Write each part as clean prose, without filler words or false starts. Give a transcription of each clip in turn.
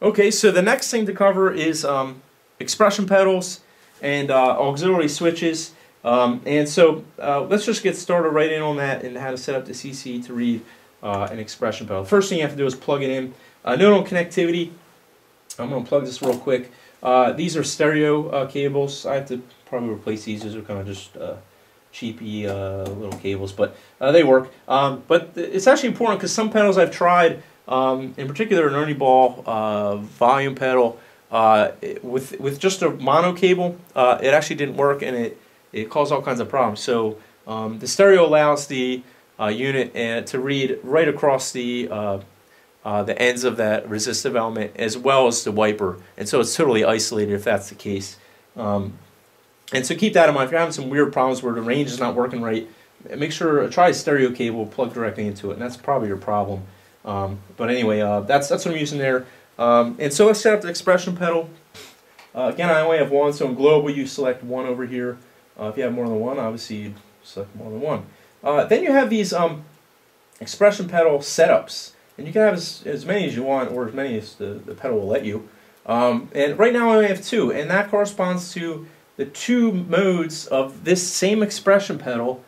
Okay, so the next thing to cover is expression pedals and auxiliary switches. Let's just get started right in on that and how to set up the CC to read an expression pedal. The first thing you have to do is plug it in. Note on connectivity, I'm going to plug this real quick. These are stereo cables. I have to probably replace these. These are kind of just cheapy little cables, but they work. But it's actually important because some pedals I've tried, in particular an Ernie Ball volume pedal, with just a mono cable, it actually didn't work, and it caused all kinds of problems. So the stereo allows the unit to read right across the ends of that resistive element as well as the wiper, and so it's totally isolated if that's the case. And so keep that in mind. If you're having some weird problems where the range is not working right, make sure try a stereo cable, plug directly into it, and that's probably your problem. But anyway, that's what I'm using there. And so let's set up the expression pedal. Again, I only have one, so in global you select one over here. If you have more than one, obviously you select more than one. Then you have these expression pedal setups, and you can have as many as you want, or as many as the pedal will let you. And right now I only have two, and that corresponds to the two modes of this same expression pedal,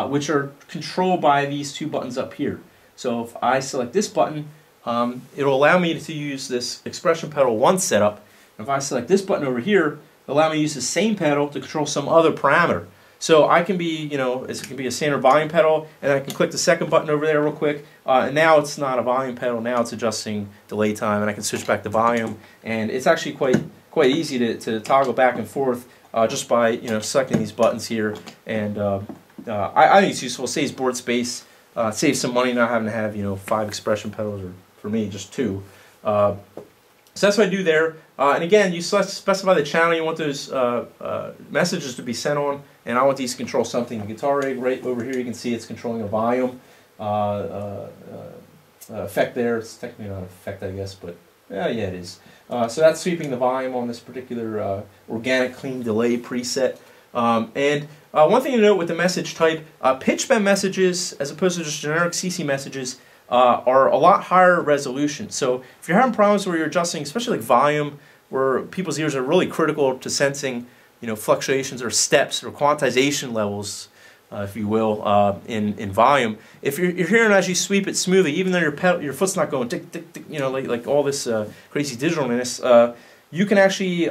which are controlled by these two buttons up here. So if I select this button, it'll allow me to use this expression pedal 1 setup. And if I select this button over here, it'll allow me to use the same pedal to control some other parameter. So I can be, it can be a standard volume pedal, and I can click the second button over there real quick, and now it's not a volume pedal, now it's adjusting delay time, and I can switch back to volume, and it's actually quite easy to toggle back and forth just by selecting these buttons here, and I think it's useful. It saves board space, saves some money not having to have 5 expression pedals, or for me just 2. So that's what I do there. And again, you specify the channel you want those messages to be sent on, and I want these to control something. The guitar rig right over here, you can see it's controlling a volume effect there. It's technically not an effect, I guess, but yeah, it is. So that's sweeping the volume on this particular organic clean delay preset. And one thing to note with the message type, pitch bend messages, as opposed to just generic CC messages, are a lot higher resolution. So if you're having problems where you're adjusting, especially like volume, where people's ears are really critical to sensing fluctuations or steps or quantization levels, if you will, in volume, if you're hearing as you sweep it smoothly, even though your foot's not going tick tick tick, like all this crazy digitalness, you can actually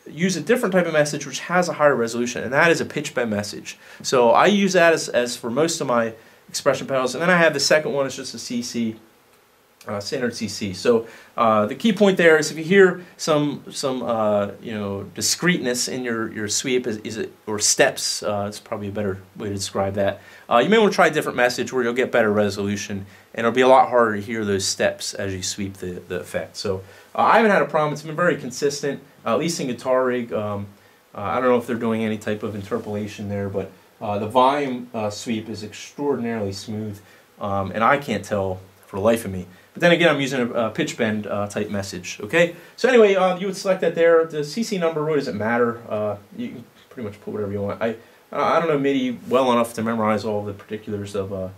use a different type of message which has a higher resolution, and that is a pitch bend message. So I use that as for most of my expression pedals, and then I have the second one. It's just a CC, standard CC. So the key point there is if you hear some discreteness in your sweep, or steps, it's probably a better way to describe that. You may want to try a different message where you'll get better resolution, and it'll be a lot harder to hear those steps as you sweep the effect. So I haven't had a problem. It's been very consistent, at least in Guitar Rig. I don't know if they're doing any type of interpolation there, but the volume sweep is extraordinarily smooth, and I can't tell for the life of me. But then again, I'm using a pitch bend type message. Okay, so anyway, you would select that there. The CC number really doesn't matter. You can pretty much put whatever you want. I don't know MIDI well enough to memorize all the particulars of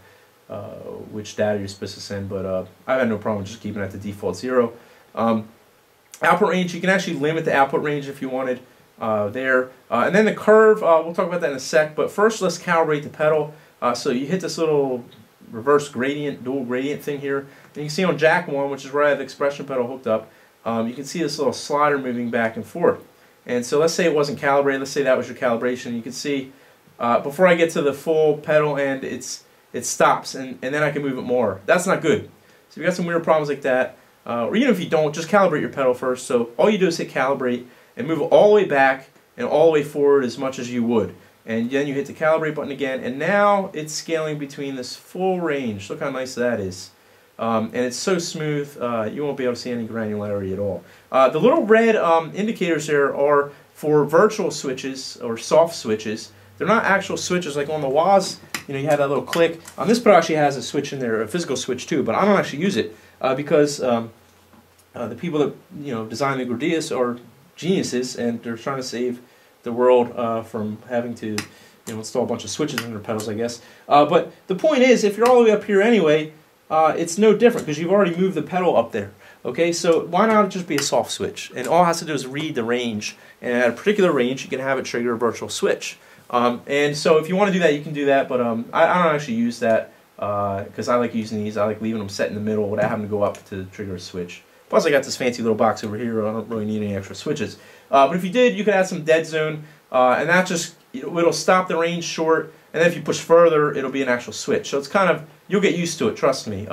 which data you're supposed to send, but I've had no problem just keeping it at the default 0. Output range, you can actually limit the output range if you wanted there. And then the curve, we'll talk about that in a sec, but first let's calibrate the pedal. So you hit this little reverse gradient, dual gradient thing here, and you can see on jack 1, which is where I have the expression pedal hooked up, you can see this little slider moving back and forth. And so let's say it wasn't calibrated, let's say that was your calibration. You can see before I get to the full pedal end, it stops, and then I can move it more. That's not good. So if you got some weird problems like that, or even if you don't, just calibrate your pedal first. So all you do is hit calibrate and move it all the way back and all the way forward as much as you would. And then you hit the calibrate button again, and now it's scaling between this full range. Look how nice that is. And it's so smooth, you won't be able to see any granularity at all. The little red indicators there are for virtual switches or soft switches. They're not actual switches like on the wahs. You have that little click. This pedal actually has a switch in there, a physical switch too, but I don't actually use it because the people that design the Gordius are geniuses, and they're trying to save the world from having to install a bunch of switches in their pedals, I guess. But the point is, if you're all the way up here anyway, it's no different because you've already moved the pedal up there. Okay, so why not just be a soft switch? And all it has to do is read the range, and at a particular range, you can have it trigger a virtual switch. And so if you want to do that, you can do that, but I don't actually use that because I like using these. I like leaving them set in the middle without having to go up to trigger a switch. Plus, I got this fancy little box over here. I don't really need any extra switches. But if you did, you could add some dead zone, and that just, it'll stop the range short, and then if you push further, it'll be an actual switch. So it's kind of, you'll get used to it, trust me.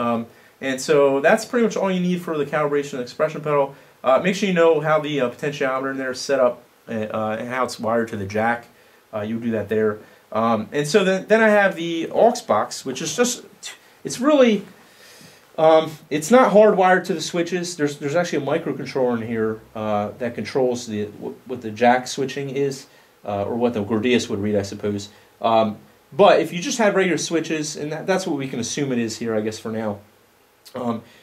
And so that's pretty much all you need for the calibration of the expression pedal. Make sure you know how the potentiometer in there is set up and how it's wired to the jack. You'll do that there. And so then I have the aux box, which is just, it's really, it's not hardwired to the switches. There's actually a microcontroller in here that controls what the jack switching is, or what the Gordius would read, I suppose. But if you just had regular switches, and that's what we can assume it is here, I guess, for now.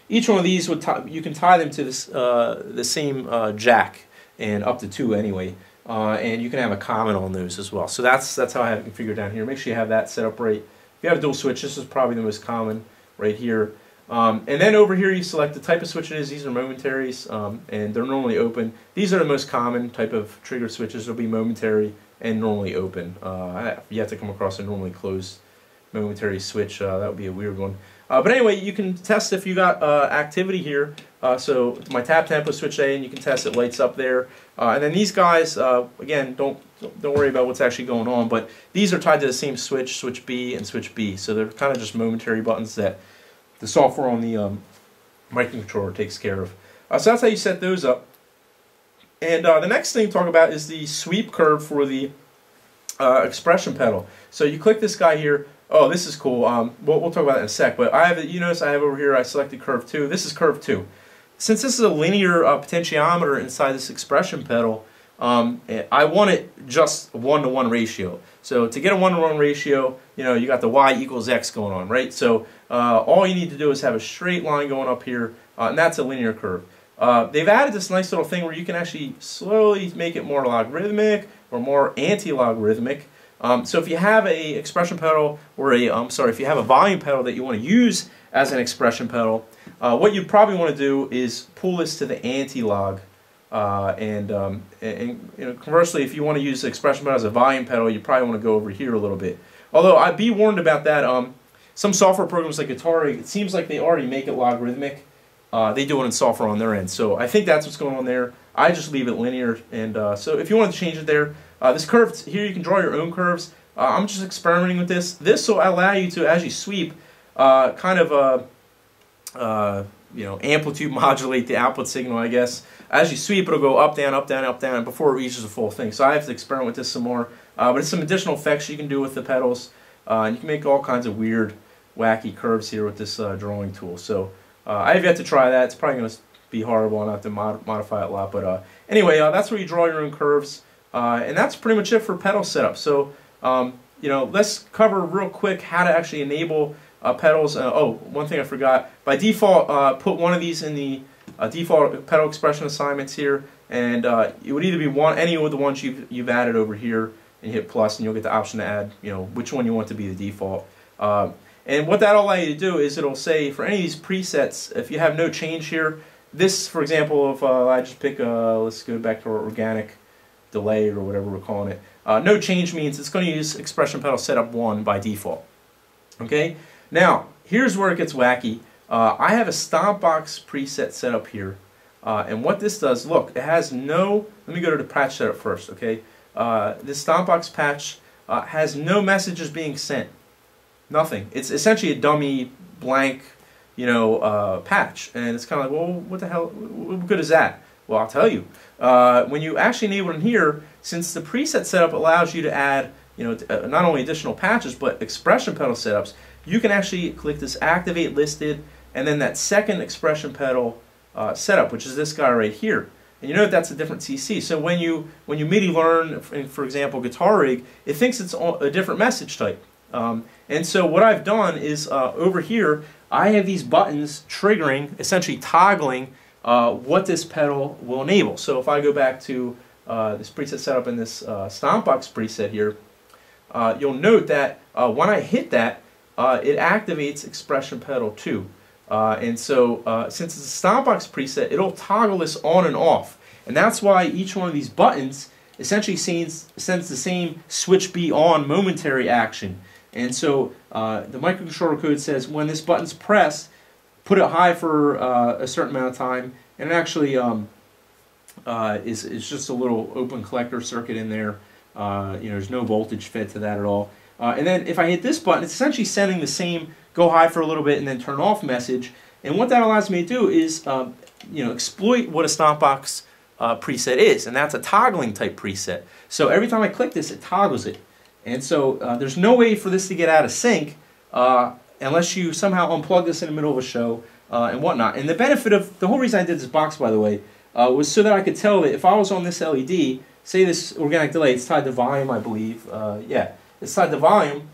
Each one of these you can tie them to this the same jack, and up to 2 anyway, and you can have a common on those as well. So that's how I have it configured down here. Make sure you have that set up right. If you have a dual switch, this is probably the most common right here. And then over here you select the type of switch it is. These are momentaries, and they're normally open. These are the most common type of trigger switches. They'll be momentary and normally open. You have to come across a normally closed momentary switch. That would be a weird one. But anyway, you can test if you got activity here. So my tap tempo switch A, and you can test it lights up there. And then these guys, again, don't worry about what's actually going on. But these are tied to the same switch, switch B and switch B. So they're kind of just momentary buttons that the software on the microcontroller takes care of. So that's how you set those up. And the next thing to talk about is the sweep curve for the expression pedal. So you click this guy here. Oh, this is cool. We'll talk about that in a sec. But you notice I have over here, I selected curve 2. This is curve 2. Since this is a linear potentiometer inside this expression pedal, I want it just 1-to-1 ratio. So to get a 1-to-1 ratio, you got the y equals x going on, right? So all you need to do is have a straight line going up here, and that's a linear curve. They've added this nice little thing where you can actually slowly make it more logarithmic or more anti-logarithmic. So if you have a expression pedal, or if you have a volume pedal that you want to use as an expression pedal, what you probably want to do is pull this to the anti-log. And conversely, if you want to use the expression pedal as a volume pedal, you probably want to go over here a little bit. Although I'd be warned about that. Some software programs like Guitar Rig, it seems like they already make it logarithmic. They do it in software on their end. So I think that's what's going on there. I just leave it linear. And so if you want to change it there, this curve here, you can draw your own curves. I'm just experimenting with this. This will allow you to, as you sweep, kind of amplitude modulate the output signal, I guess. As you sweep, it'll go up, down, up, down, up, down, before it reaches the full thing. So I have to experiment with this some more. But it's some additional effects you can do with the pedals. And you can make all kinds of weird, wacky curves here with this drawing tool. So I have yet to try that. It's probably going to be horrible, and I have to modify it a lot. But anyway, that's where you draw your own curves. And that's pretty much it for pedal setup. So let's cover real quick how to actually enable pedals. One thing I forgot. By default, put one of these in the default pedal expression assignments here, and it would either be any of the ones you've added over here, and you hit plus, and you'll get the option to add which one you want to be the default. And what that'll allow you to do is it'll say for any of these presets, if you have no change here, this, for example, if I just pick let's go back to our organic delay or whatever we're calling it. No change means it's going to use expression pedal setup 1 by default. Okay. Now here's where it gets wacky. I have a stompbox preset set up here, and what this does, look, it has no. Let me go to the patch setup first. Okay. This stompbox patch has no messages being sent. Nothing. It's essentially a dummy blank, patch, and it's kind of like, well, what the hell? What good is that? Well, I'll tell you. When you actually enable it in here, since the preset setup allows you to add, not only additional patches but expression pedal setups, you can actually click this activate listed, and then that second expression pedal setup, which is this guy right here. And that's a different CC. So when you MIDI learn, for example, Guitar Rig, it thinks it's a different message type. And so what I've done is over here, I have these buttons triggering, essentially toggling what this pedal will enable. So if I go back to this preset setup in this stompbox preset here, you'll note that when I hit that, it activates expression pedal 2. And so since it's a stompbox preset, it'll toggle this on and off. And that's why each one of these buttons essentially sends the same switch be on momentary action. And so the microcontroller code says when this button's pressed, put it high for a certain amount of time, and it actually is just a little open collector circuit in there. There's no voltage fed to that at all. And then if I hit this button, it's essentially sending the same go high for a little bit and then turn off message. And what that allows me to do is exploit what a stompbox preset is, and that's a toggling type preset. So every time I click this, it toggles it. And so there's no way for this to get out of sync unless you somehow unplug this in the middle of a show and whatnot. And the benefit of, the whole reason I did this box, by the way, was so that I could tell that if I was on this LED, say this organic delay, it's tied to volume, I believe. Yeah, it's tied to volume.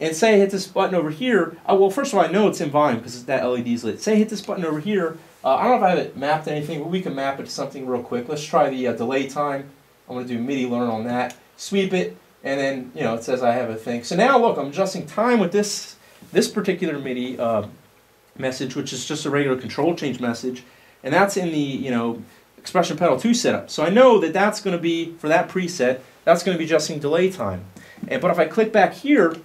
And say I hit this button over here. Well, first of all, I know it's in volume because that LED is lit. Say I hit this button over here. I don't know if I have it mapped to anything, but we can map it to something real quick. Let's try the delay time. I'm going to do MIDI learn on that. Sweep it, and then it says I have a thing. So now look, I'm adjusting time with this particular MIDI message, which is just a regular control change message, and that's in the expression pedal 2 setup. So I know that that's going to be, for that preset, that's going to be adjusting delay time. But if I click back here,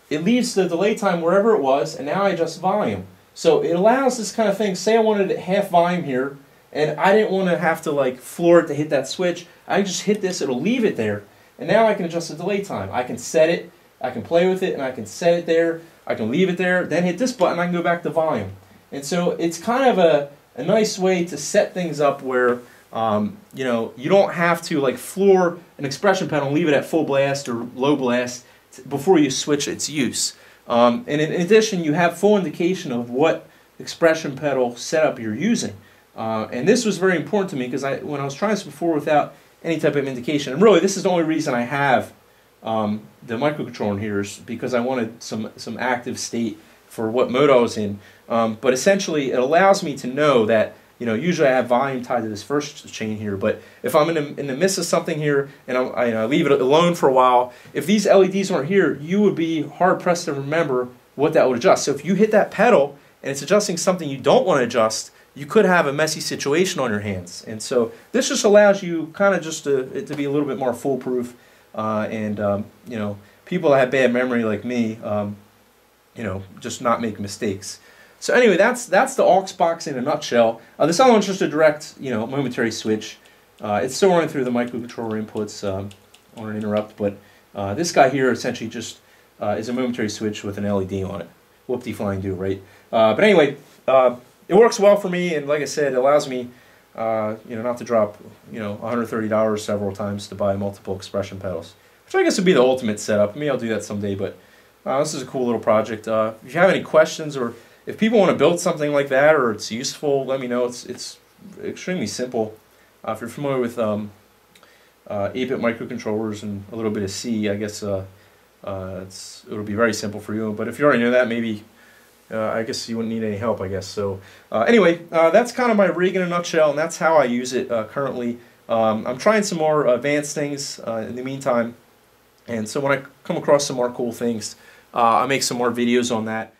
it leaves the delay time wherever it was, and now I adjust volume. So it allows this kind of thing. Say I wanted it half volume here, and I didn't want to have to floor it to hit that switch. I can just hit this, it'll leave it there, and now I can adjust the delay time. I can set it, I can play with it, and I can set it there. I can leave it there, then hit this button, I can go back to volume. And so it's kind of a nice way to set things up where you don't have to floor an expression pedal and leave it at full blast or low blast before you switch its use. And in addition, you have full indication of what expression pedal setup you're using. And this was very important to me because when I was trying this before without any type of indication, and really this is the only reason I have the microcontroller in here, is because I wanted some active state for what mode I was in. But essentially it allows me to know that usually I have volume tied to this first chain here, but if I'm in the midst of something here and I leave it alone for a while, if these LEDs weren't here, you would be hard-pressed to remember what that would adjust. So if you hit that pedal and it's adjusting something you don't want to adjust, you could have a messy situation on your hands. And so this just allows you kind of just it to be a little bit more foolproof, and people that have bad memory like me, just not make mistakes. So anyway, that's the aux box in a nutshell. This other one's just a direct, momentary switch. It's still running through the microcontroller inputs on an interrupt, but this guy here essentially just is a momentary switch with an LED on it. Whoop-de flying do, right? But anyway, it works well for me, and like I said, it allows me, not to drop, $130 several times to buy multiple expression pedals, which I guess would be the ultimate setup. Maybe I'll do that someday, but this is a cool little project. If you have any questions, or if people want to build something like that, or it's useful, let me know. It's extremely simple. If you're familiar with 8-bit microcontrollers and a little bit of C, I guess it'll be very simple for you. But if you already know that, maybe I guess you wouldn't need any help, I guess. So anyway, that's kind of my rig in a nutshell, and that's how I use it currently. I'm trying some more advanced things in the meantime, and so when I come across some more cool things, I'll make some more videos on that.